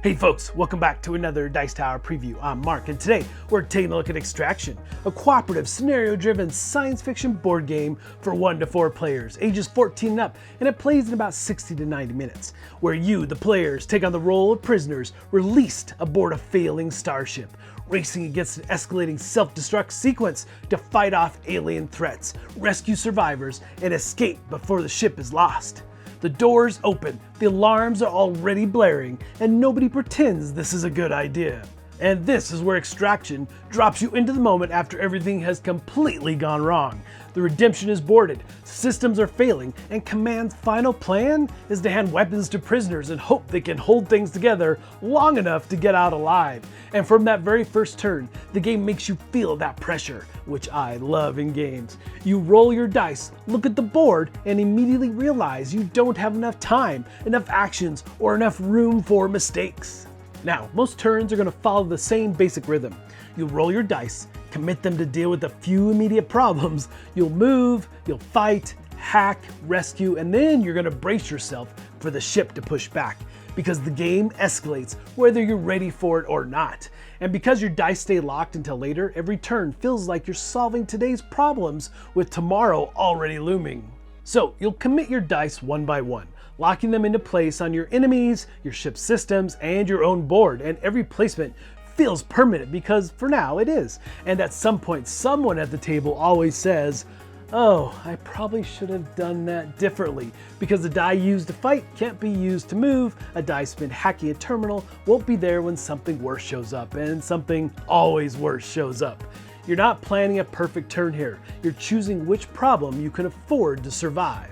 Hey folks, welcome back to another Dice Tower preview. I'm Mark, and today we're taking a look at Extraction, a cooperative, scenario-driven science fiction board game for 1 to 4 players, ages 14 and up, and it plays in about 60 to 90 minutes, where you, the players, take on the role of prisoners released aboard a failing starship, racing against an escalating self-destruct sequence to fight off alien threats, rescue survivors, and escape before the ship is lost. The doors open, the alarms are already blaring, and nobody pretends this is a good idea. And this is where Extraction drops you into the moment after everything has completely gone wrong. The redemption is boarded, systems are failing, and Command's final plan is to hand weapons to prisoners and hope they can hold things together long enough to get out alive. And from that very first turn, the game makes you feel that pressure, which I love in games. You roll your dice, look at the board, and immediately realize you don't have enough time, enough actions, or enough room for mistakes. Now, most turns are going to follow the same basic rhythm. You'll roll your dice, commit them to deal with a few immediate problems, you'll move, you'll fight, hack, rescue, and then you're going to brace yourself for the ship to push back, because the game escalates whether you're ready for it or not. And because your dice stay locked until later, every turn feels like you're solving today's problems with tomorrow already looming. So you'll commit your dice one by one, locking them into place on your enemies, your ship's systems, and your own board, and every placement feels permanent because for now it is. And at some point, someone at the table always says, "Oh, I probably should have done that differently," because the die used to fight can't be used to move, a die spent hacking a terminal won't be there when something worse shows up, and something always worse shows up. You're not planning a perfect turn here, you're choosing which problem you can afford to survive.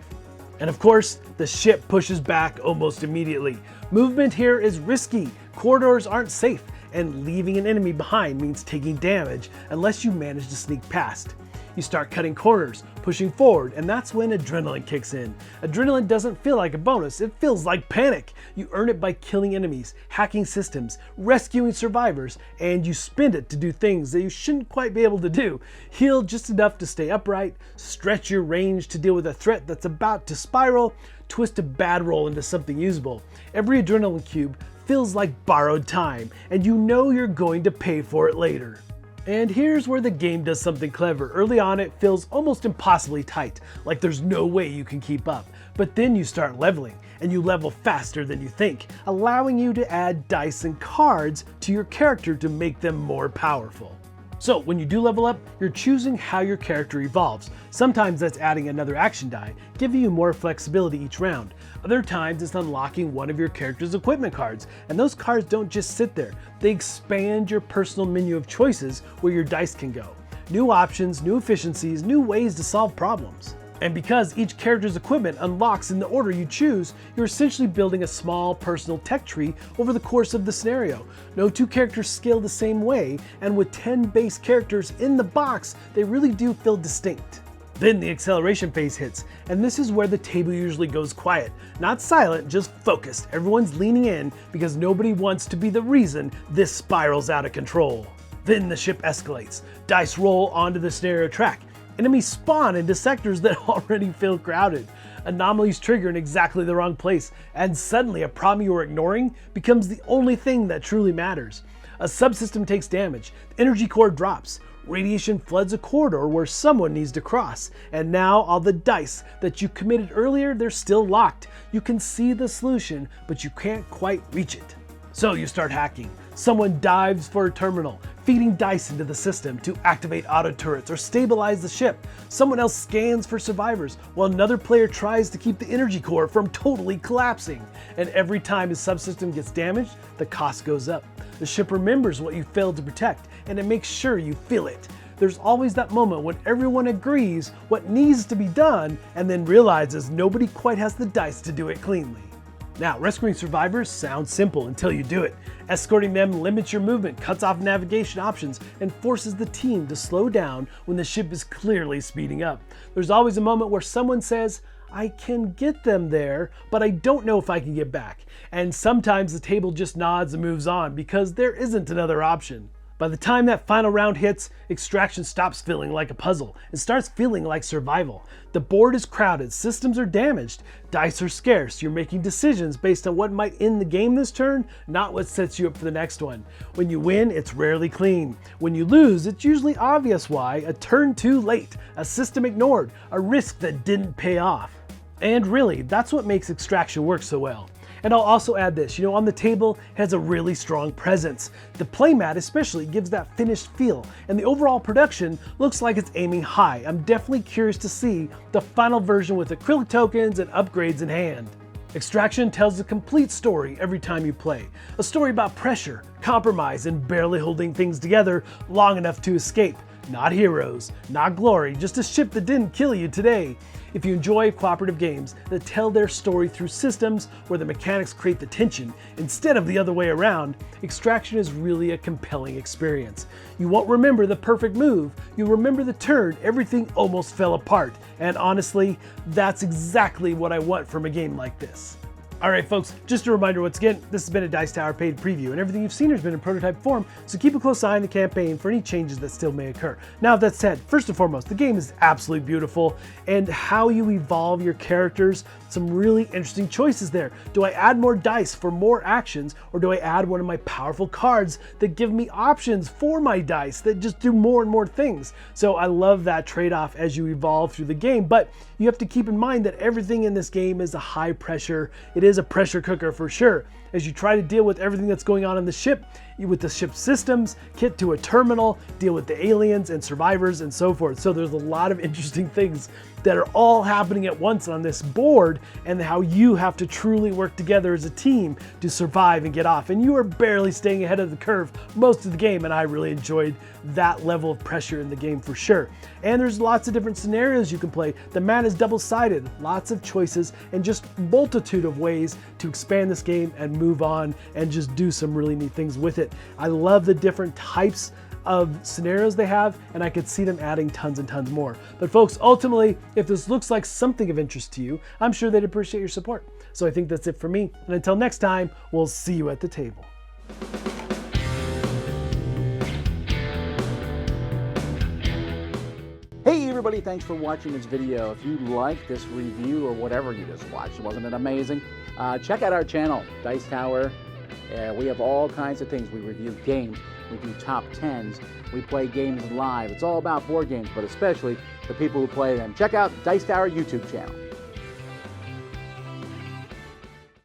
And of course, the ship pushes back almost immediately. Movement here is risky, corridors aren't safe, and leaving an enemy behind means taking damage unless you manage to sneak past. You start cutting corners, pushing forward, and that's when adrenaline kicks in. Adrenaline doesn't feel like a bonus, it feels like panic. You earn it by killing enemies, hacking systems, rescuing survivors, and you spend it to do things that you shouldn't quite be able to do. Heal just enough to stay upright, stretch your range to deal with a threat that's about to spiral, twist a bad roll into something usable. Every adrenaline cube feels like borrowed time, and you know you're going to pay for it later. And here's where the game does something clever. Early on it feels almost impossibly tight, like there's no way you can keep up. But then you start leveling, and you level faster than you think, allowing you to add dice and cards to your character to make them more powerful. So when you do level up, you're choosing how your character evolves. Sometimes that's adding another action die, giving you more flexibility each round. Other times it's unlocking one of your character's equipment cards, and those cards don't just sit there. They expand your personal menu of choices where your dice can go. New options, new efficiencies, new ways to solve problems. And because each character's equipment unlocks in the order you choose, you're essentially building a small personal tech tree over the course of the scenario. No two characters scale the same way, and with 10 base characters in the box, they really do feel distinct. Then the acceleration phase hits, and this is where the table usually goes quiet. Not silent, just focused. Everyone's leaning in because nobody wants to be the reason this spirals out of control. Then the ship escalates. Dice roll onto the scenario track. Enemies spawn into sectors that already feel crowded. Anomalies trigger in exactly the wrong place, and suddenly a problem you were ignoring becomes the only thing that truly matters. A subsystem takes damage, the energy core drops, radiation floods a corridor where someone needs to cross, and now all the dice that you committed earlier, they're still locked. You can see the solution, but you can't quite reach it. So you start hacking. Someone dives for a terminal, feeding dice into the system to activate auto turrets or stabilize the ship. Someone else scans for survivors, while another player tries to keep the energy core from totally collapsing. And every time a subsystem gets damaged, the cost goes up. The ship remembers what you failed to protect, and it makes sure you feel it. There's always that moment when everyone agrees what needs to be done, and then realizes nobody quite has the dice to do it cleanly. Now, rescuing survivors sounds simple until you do it. Escorting them limits your movement, cuts off navigation options, and forces the team to slow down when the ship is clearly speeding up. There's always a moment where someone says, "I can get them there, but I don't know if I can get back." And sometimes the table just nods and moves on because there isn't another option. By the time that final round hits, Extraction stops feeling like a puzzle and starts feeling like survival. The board is crowded, systems are damaged, dice are scarce, you're making decisions based on what might end the game this turn, not what sets you up for the next one. When you win, it's rarely clean. When you lose, it's usually obvious why: a turn too late, a system ignored, a risk that didn't pay off. And really, that's what makes Extraction work so well. And I'll also add this, on the table it has a really strong presence. The playmat especially gives that finished feel, and the overall production looks like it's aiming high. I'm definitely curious to see the final version with acrylic tokens and upgrades in hand. Extraction tells a complete story every time you play. A story about pressure, compromise, and barely holding things together long enough to escape. Not heroes, not glory, just a ship that didn't kill you today. If you enjoy cooperative games that tell their story through systems where the mechanics create the tension instead of the other way around, Extraction is really a compelling experience. You won't remember the perfect move, you'll remember the turn everything almost fell apart. And honestly, that's exactly what I want from a game like this. Alright folks, just a reminder once again, this has been a Dice Tower paid preview, and everything you've seen has been in prototype form, so keep a close eye on the campaign for any changes that still may occur. Now that said, first and foremost, the game is absolutely beautiful, and how you evolve your characters, some really interesting choices there. Do I add more dice for more actions, or do I add one of my powerful cards that give me options for my dice that just do more and more things? So I love that trade-off as you evolve through the game, but you have to keep in mind that everything in this game is a high pressure. It is a pressure cooker for sure. As you try to deal with everything that's going on in the ship, with the ship's systems, get to a terminal, deal with the aliens and survivors and so forth. So there's a lot of interesting things that are all happening at once on this board, and how you have to truly work together as a team to survive and get off. And you are barely staying ahead of the curve most of the game, and I really enjoyed that level of pressure in the game for sure. And there's lots of different scenarios you can play. The mat is double-sided, lots of choices, and just multitude of ways to expand this game and move on and just do some really neat things with it. I love the different types of scenarios they have, and I could see them adding tons and tons more. But folks, ultimately, if this looks like something of interest to you, I'm sure they'd appreciate your support. So I think that's it for me, and until next time, we'll see you at the table. Hey everybody, thanks for watching this video. If you like this review or whatever you just watched, wasn't it amazing? Check out our channel, Dice Tower. We have all kinds of things. We review games, we do top 10s, we play games live. It's all about board games, but especially the people who play them. Check out Dice Tower YouTube channel.